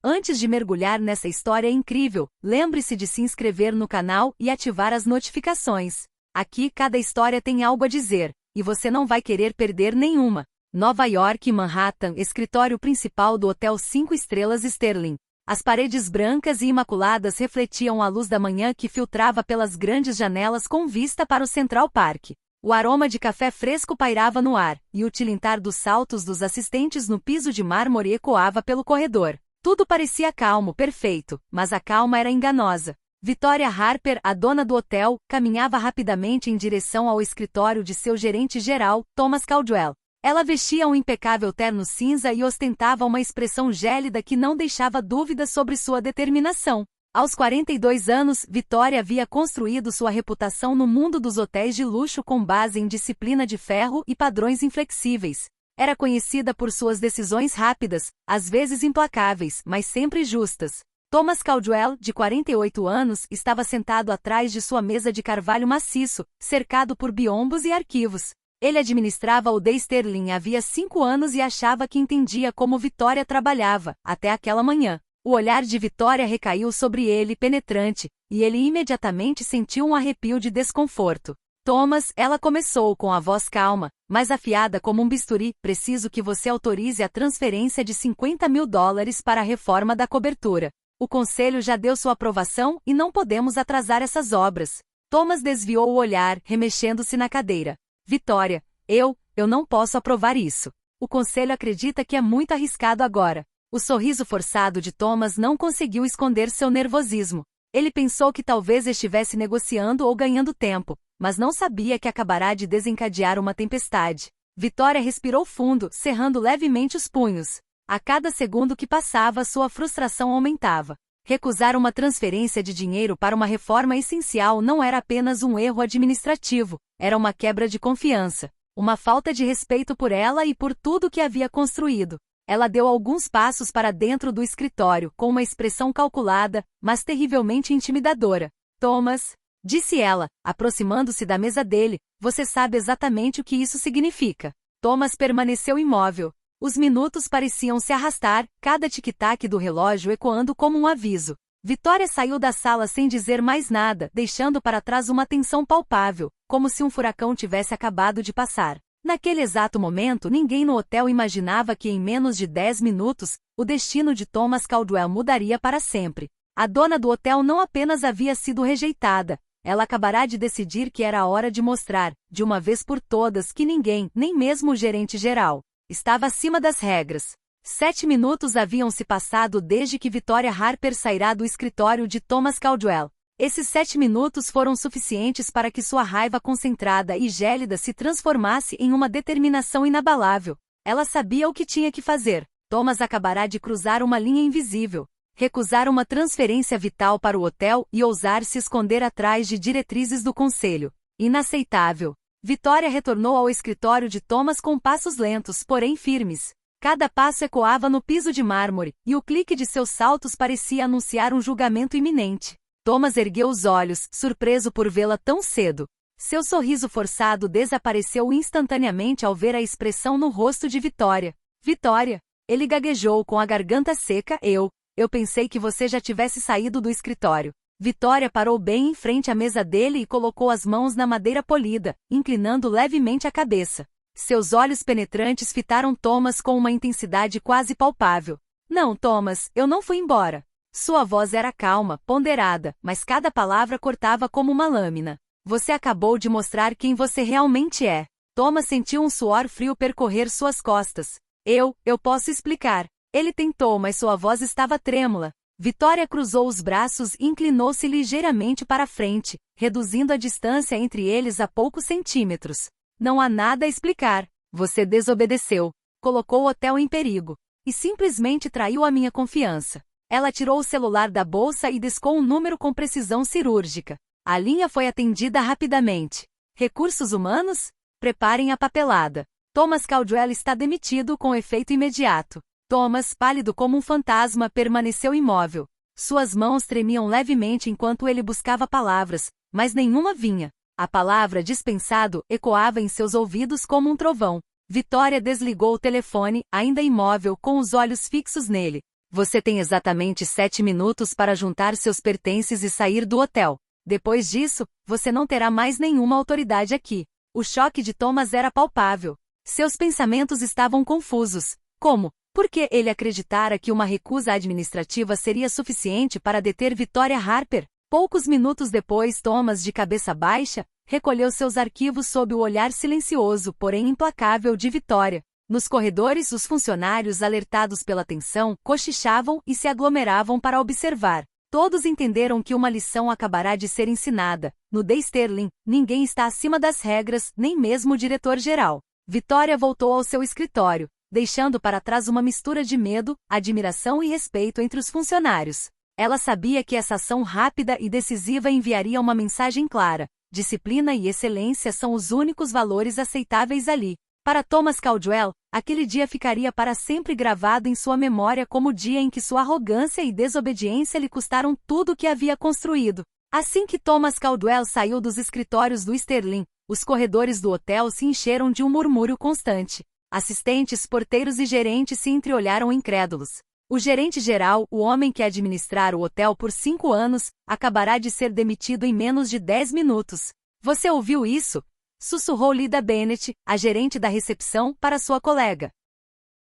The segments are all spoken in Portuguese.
Antes de mergulhar nessa história incrível, lembre-se de se inscrever no canal e ativar as notificações. Aqui cada história tem algo a dizer, e você não vai querer perder nenhuma. Nova York, Manhattan, escritório principal do Hotel 5 Estrelas Sterling. As paredes brancas e imaculadas refletiam a luz da manhã que filtrava pelas grandes janelas com vista para o Central Park. O aroma de café fresco pairava no ar, e o tilintar dos saltos dos assistentes no piso de mármore ecoava pelo corredor. Tudo parecia calmo, perfeito, mas a calma era enganosa. Victoria Harper, a dona do hotel, caminhava rapidamente em direção ao escritório de seu gerente-geral, Thomas Caldwell. Ela vestia um impecável terno cinza e ostentava uma expressão gélida que não deixava dúvidas sobre sua determinação. Aos 42 anos, Victoria havia construído sua reputação no mundo dos hotéis de luxo com base em disciplina de ferro e padrões inflexíveis. Era conhecida por suas decisões rápidas, às vezes implacáveis, mas sempre justas. Thomas Caldwell, de 48 anos, estava sentado atrás de sua mesa de carvalho maciço, cercado por biombos e arquivos. Ele administrava o The Sterling havia 5 anos e achava que entendia como Victoria trabalhava, até aquela manhã. O olhar de Victoria recaiu sobre ele penetrante, e ele imediatamente sentiu um arrepio de desconforto. Thomas, ela começou com a voz calma, mas afiada como um bisturi, preciso que você autorize a transferência de $50.000 para a reforma da cobertura. O conselho já deu sua aprovação e não podemos atrasar essas obras. Thomas desviou o olhar, remexendo-se na cadeira. Victoria, eu não posso aprovar isso. O conselho acredita que é muito arriscado agora. O sorriso forçado de Thomas não conseguiu esconder seu nervosismo. Ele pensou que talvez estivesse negociando ou ganhando tempo, mas não sabia que acabará de desencadear uma tempestade. Victoria respirou fundo, cerrando levemente os punhos. A cada segundo que passava, sua frustração aumentava. Recusar uma transferência de dinheiro para uma reforma essencial não era apenas um erro administrativo, era uma quebra de confiança, uma falta de respeito por ela e por tudo que havia construído. Ela deu alguns passos para dentro do escritório, com uma expressão calculada, mas terrivelmente intimidadora. Thomas, disse ela, aproximando-se da mesa dele, você sabe exatamente o que isso significa. Thomas permaneceu imóvel. Os minutos pareciam se arrastar, cada tic-tac do relógio ecoando como um aviso. Victoria saiu da sala sem dizer mais nada, deixando para trás uma tensão palpável, como se um furacão tivesse acabado de passar. Naquele exato momento, ninguém no hotel imaginava que em menos de 10 minutos, o destino de Thomas Caldwell mudaria para sempre. A dona do hotel não apenas havia sido rejeitada, ela acabará de decidir que era a hora de mostrar, de uma vez por todas, que ninguém, nem mesmo o gerente-geral, estava acima das regras. 7 minutos haviam se passado desde que Victoria Harper sairá do escritório de Thomas Caldwell. Esses 7 minutos foram suficientes para que sua raiva concentrada e gélida se transformasse em uma determinação inabalável. Ela sabia o que tinha que fazer. Thomas acabará de cruzar uma linha invisível, recusar uma transferência vital para o hotel e ousar se esconder atrás de diretrizes do conselho. Inaceitável. Victoria retornou ao escritório de Thomas com passos lentos, porém firmes. Cada passo ecoava no piso de mármore, e o clique de seus saltos parecia anunciar um julgamento iminente. Thomas ergueu os olhos, surpreso por vê-la tão cedo. Seu sorriso forçado desapareceu instantaneamente ao ver a expressão no rosto de Victoria. Victoria, ele gaguejou com a garganta seca, eu pensei que você já tivesse saído do escritório. Victoria parou bem em frente à mesa dele e colocou as mãos na madeira polida, inclinando levemente a cabeça. Seus olhos penetrantes fitaram Thomas com uma intensidade quase palpável. Não, Thomas, eu não fui embora. Sua voz era calma, ponderada, mas cada palavra cortava como uma lâmina. Você acabou de mostrar quem você realmente é. Thomas sentiu um suor frio percorrer suas costas. Eu posso explicar. Ele tentou, mas sua voz estava trêmula. Victoria cruzou os braços e inclinou-se ligeiramente para a frente, reduzindo a distância entre eles a poucos centímetros. Não há nada a explicar. Você desobedeceu, colocou o hotel em perigo, e simplesmente traiu a minha confiança. Ela tirou o celular da bolsa e discou um número com precisão cirúrgica. A linha foi atendida rapidamente. Recursos humanos? Preparem a papelada. Thomas Caldwell está demitido com efeito imediato. Thomas, pálido como um fantasma, permaneceu imóvel. Suas mãos tremiam levemente enquanto ele buscava palavras, mas nenhuma vinha. A palavra dispensado ecoava em seus ouvidos como um trovão. Victoria desligou o telefone, ainda imóvel, com os olhos fixos nele. Você tem exatamente 7 minutos para juntar seus pertences e sair do hotel. Depois disso, você não terá mais nenhuma autoridade aqui. O choque de Thomas era palpável. Seus pensamentos estavam confusos. Como? Por que ele acreditara que uma recusa administrativa seria suficiente para deter Victoria Harper? Poucos minutos depois, Thomas, de cabeça baixa, recolheu seus arquivos sob o olhar silencioso, porém implacável de Victoria. Nos corredores, os funcionários, alertados pela tensão, cochichavam e se aglomeravam para observar. Todos entenderam que uma lição acabará de ser ensinada. No The Sterling, ninguém está acima das regras, nem mesmo o diretor-geral. Victoria voltou ao seu escritório, deixando para trás uma mistura de medo, admiração e respeito entre os funcionários. Ela sabia que essa ação rápida e decisiva enviaria uma mensagem clara: disciplina e excelência são os únicos valores aceitáveis ali. Para Thomas Caldwell, aquele dia ficaria para sempre gravado em sua memória como o dia em que sua arrogância e desobediência lhe custaram tudo o que havia construído. Assim que Thomas Caldwell saiu dos escritórios do Sterling, os corredores do hotel se encheram de um murmúrio constante. Assistentes, porteiros e gerentes se entreolharam incrédulos. O gerente-geral, o homem que administrara o hotel por 5 anos, acabará de ser demitido em menos de 10 minutos. Você ouviu isso? Sussurrou Lyda Bennett, a gerente da recepção, para sua colega.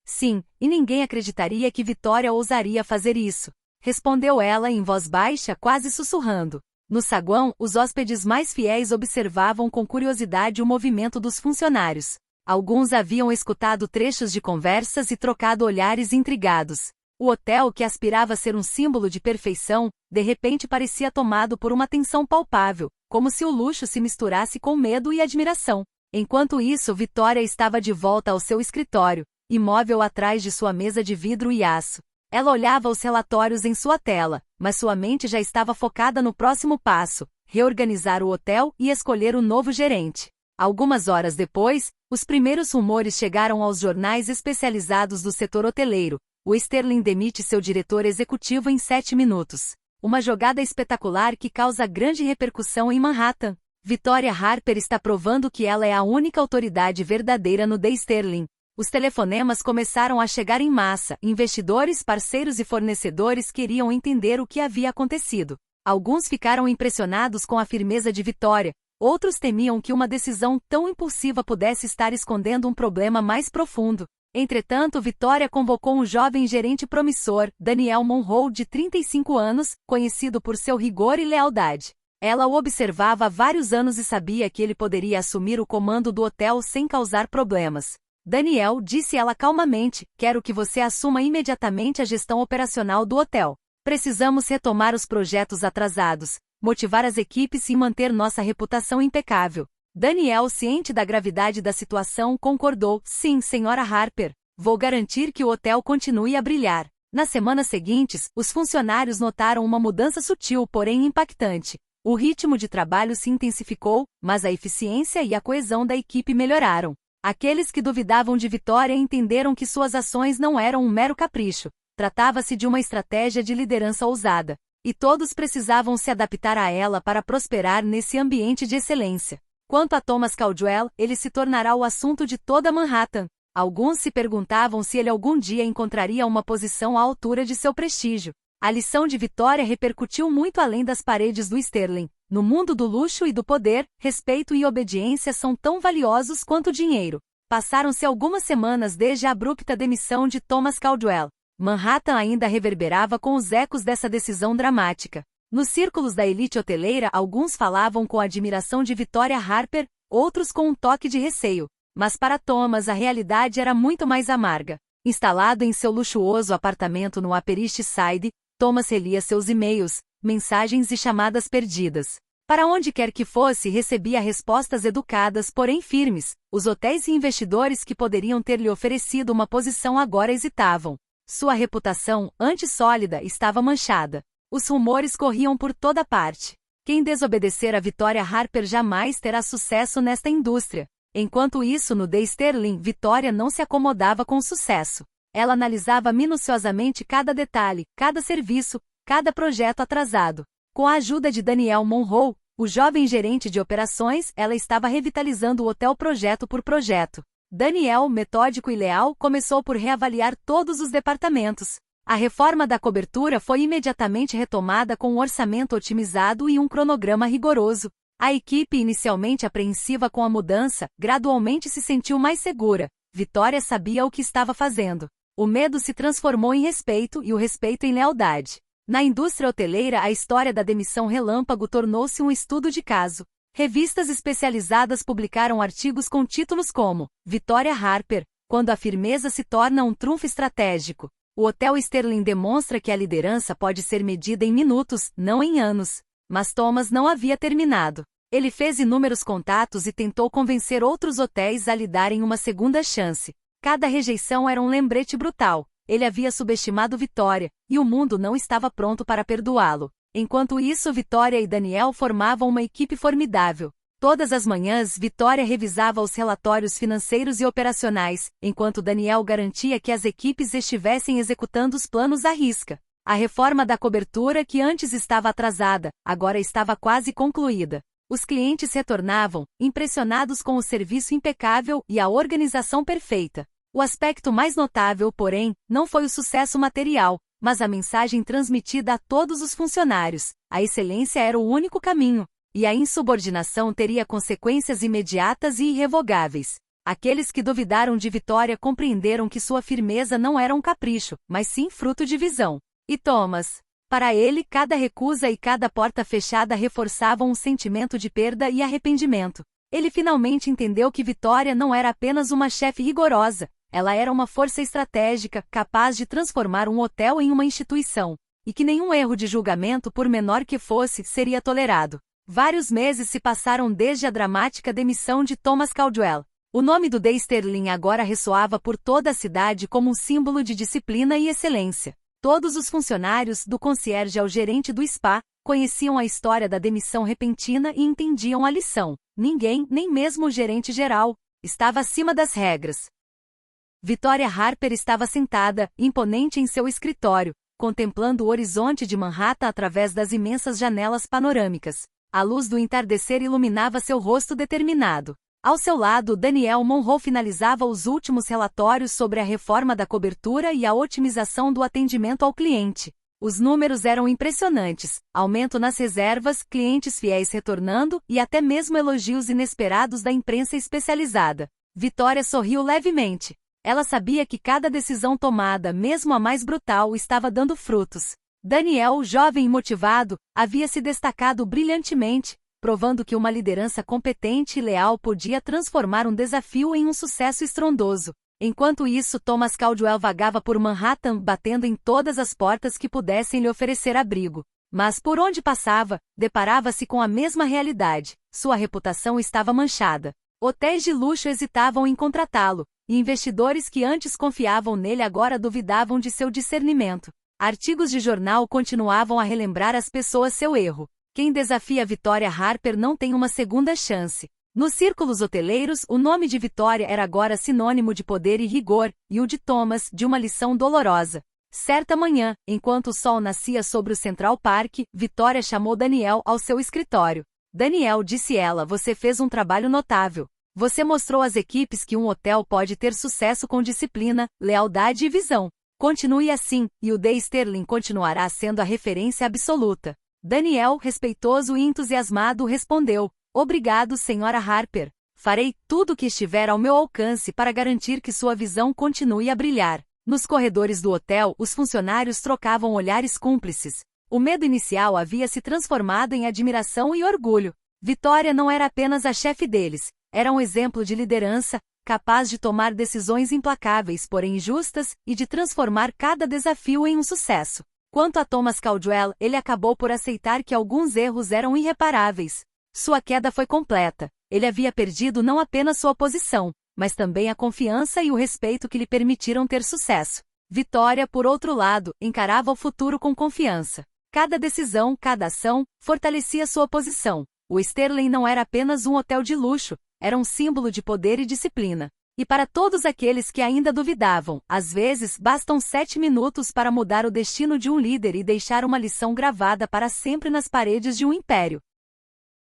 Sim, e ninguém acreditaria que Victoria ousaria fazer isso, respondeu ela em voz baixa, quase sussurrando. No saguão, os hóspedes mais fiéis observavam com curiosidade o movimento dos funcionários. Alguns haviam escutado trechos de conversas e trocado olhares intrigados. O hotel, que aspirava a ser um símbolo de perfeição, de repente parecia tomado por uma tensão palpável, como se o luxo se misturasse com medo e admiração. Enquanto isso, Victoria estava de volta ao seu escritório, imóvel atrás de sua mesa de vidro e aço. Ela olhava os relatórios em sua tela, mas sua mente já estava focada no próximo passo: reorganizar o hotel e escolher o novo gerente. Algumas horas depois, os primeiros rumores chegaram aos jornais especializados do setor hoteleiro. O Sterling demite seu diretor executivo em 7 minutos. Uma jogada espetacular que causa grande repercussão em Manhattan. Victoria Harper está provando que ela é a única autoridade verdadeira no The Sterling. Os telefonemas começaram a chegar em massa. Investidores, parceiros e fornecedores queriam entender o que havia acontecido. Alguns ficaram impressionados com a firmeza de Victoria. Outros temiam que uma decisão tão impulsiva pudesse estar escondendo um problema mais profundo. Entretanto, Victoria convocou um jovem gerente promissor, Daniel Monroe, de 35 anos, conhecido por seu rigor e lealdade. Ela o observava há vários anos e sabia que ele poderia assumir o comando do hotel sem causar problemas. Daniel, disse ela calmamente, quero que você assuma imediatamente a gestão operacional do hotel. Precisamos retomar os projetos atrasados, motivar as equipes e manter nossa reputação impecável. Daniel, ciente da gravidade da situação, concordou. Sim, senhora Harper. Vou garantir que o hotel continue a brilhar. Nas semanas seguintes, os funcionários notaram uma mudança sutil, porém impactante. O ritmo de trabalho se intensificou, mas a eficiência e a coesão da equipe melhoraram. Aqueles que duvidavam de Victoria entenderam que suas ações não eram um mero capricho. Tratava-se de uma estratégia de liderança ousada. E todos precisavam se adaptar a ela para prosperar nesse ambiente de excelência. Quanto a Thomas Caldwell, ele se tornará o assunto de toda Manhattan. Alguns se perguntavam se ele algum dia encontraria uma posição à altura de seu prestígio. A lição de Victoria repercutiu muito além das paredes do Sterling. No mundo do luxo e do poder, respeito e obediência são tão valiosos quanto dinheiro. Passaram-se algumas semanas desde a abrupta demissão de Thomas Caldwell. Manhattan ainda reverberava com os ecos dessa decisão dramática. Nos círculos da elite hoteleira, alguns falavam com admiração de Victoria Harper, outros com um toque de receio. Mas para Thomas a realidade era muito mais amarga. Instalado em seu luxuoso apartamento no Upper East Side, Thomas relia seus e-mails, mensagens e chamadas perdidas. Para onde quer que fosse, recebia respostas educadas, porém firmes. Os hotéis e investidores que poderiam ter lhe oferecido uma posição agora hesitavam. Sua reputação, antes sólida, estava manchada. Os rumores corriam por toda parte. Quem desobedecer a Victoria Harper jamais terá sucesso nesta indústria. Enquanto isso, no The Sterling, Victoria não se acomodava com o sucesso. Ela analisava minuciosamente cada detalhe, cada serviço, cada projeto atrasado. Com a ajuda de Daniel Monroe, o jovem gerente de operações, ela estava revitalizando o hotel projeto por projeto. Daniel, metódico e leal, começou por reavaliar todos os departamentos. A reforma da cobertura foi imediatamente retomada com um orçamento otimizado e um cronograma rigoroso. A equipe, inicialmente apreensiva com a mudança, gradualmente se sentiu mais segura. Vitória sabia o que estava fazendo. O medo se transformou em respeito e o respeito em lealdade. Na indústria hoteleira, a história da demissão relâmpago tornou-se um estudo de caso. Revistas especializadas publicaram artigos com títulos como Vitória Harper, quando a firmeza se torna um trunfo estratégico. O Hotel Sterling demonstra que a liderança pode ser medida em minutos, não em anos. Mas Thomas não havia terminado. Ele fez inúmeros contatos e tentou convencer outros hotéis a lhe darem uma segunda chance. Cada rejeição era um lembrete brutal. Ele havia subestimado Vitória, e o mundo não estava pronto para perdoá-lo. Enquanto isso, Vitória e Daniel formavam uma equipe formidável. Todas as manhãs, Vitória revisava os relatórios financeiros e operacionais, enquanto Daniel garantia que as equipes estivessem executando os planos à risca. A reforma da cobertura, que antes estava atrasada, agora estava quase concluída. Os clientes retornavam, impressionados com o serviço impecável e a organização perfeita. O aspecto mais notável, porém, não foi o sucesso material, mas a mensagem transmitida a todos os funcionários. A excelência era o único caminho, e a insubordinação teria consequências imediatas e irrevogáveis. Aqueles que duvidaram de Vitória compreenderam que sua firmeza não era um capricho, mas sim fruto de visão. E Thomas? Para ele, cada recusa e cada porta fechada reforçavam um sentimento de perda e arrependimento. Ele finalmente entendeu que Vitória não era apenas uma chefe rigorosa, ela era uma força estratégica, capaz de transformar um hotel em uma instituição, e que nenhum erro de julgamento, por menor que fosse, seria tolerado. Vários meses se passaram desde a dramática demissão de Thomas Caldwell. O nome do The Sterling agora ressoava por toda a cidade como um símbolo de disciplina e excelência. Todos os funcionários, do concierge ao gerente do spa, conheciam a história da demissão repentina e entendiam a lição. Ninguém, nem mesmo o gerente geral, estava acima das regras. Vitória Harper estava sentada, imponente em seu escritório, contemplando o horizonte de Manhattan através das imensas janelas panorâmicas. A luz do entardecer iluminava seu rosto determinado. Ao seu lado, Daniel Monroe finalizava os últimos relatórios sobre a reforma da cobertura e a otimização do atendimento ao cliente. Os números eram impressionantes: aumento nas reservas, clientes fiéis retornando e até mesmo elogios inesperados da imprensa especializada. Vitória sorriu levemente. Ela sabia que cada decisão tomada, mesmo a mais brutal, estava dando frutos. Daniel, jovem e motivado, havia se destacado brilhantemente, provando que uma liderança competente e leal podia transformar um desafio em um sucesso estrondoso. Enquanto isso, Thomas Caldwell vagava por Manhattan, batendo em todas as portas que pudessem lhe oferecer abrigo. Mas por onde passava, deparava-se com a mesma realidade: sua reputação estava manchada. Hotéis de luxo hesitavam em contratá-lo, e investidores que antes confiavam nele agora duvidavam de seu discernimento. Artigos de jornal continuavam a relembrar às pessoas seu erro. Quem desafia Vitória Harper não tem uma segunda chance. Nos círculos hoteleiros, o nome de Vitória era agora sinônimo de poder e rigor, e o de Thomas, de uma lição dolorosa. Certa manhã, enquanto o sol nascia sobre o Central Park, Vitória chamou Daniel ao seu escritório. Daniel, disse ela, você fez um trabalho notável. Você mostrou às equipes que um hotel pode ter sucesso com disciplina, lealdade e visão. Continue assim, e o The Sterling continuará sendo a referência absoluta. Daniel, respeitoso e entusiasmado, respondeu: obrigado, senhora Harper. Farei tudo o que estiver ao meu alcance para garantir que sua visão continue a brilhar. Nos corredores do hotel, os funcionários trocavam olhares cúmplices. O medo inicial havia se transformado em admiração e orgulho. Vitória não era apenas a chefe deles, era um exemplo de liderança, capaz de tomar decisões implacáveis, porém justas, e de transformar cada desafio em um sucesso. Quanto a Thomas Caldwell, ele acabou por aceitar que alguns erros eram irreparáveis. Sua queda foi completa. Ele havia perdido não apenas sua posição, mas também a confiança e o respeito que lhe permitiram ter sucesso. Vitória, por outro lado, encarava o futuro com confiança. Cada decisão, cada ação, fortalecia sua posição. O Sterling não era apenas um hotel de luxo, era um símbolo de poder e disciplina. E para todos aqueles que ainda duvidavam, às vezes bastam 7 minutos para mudar o destino de um líder e deixar uma lição gravada para sempre nas paredes de um império.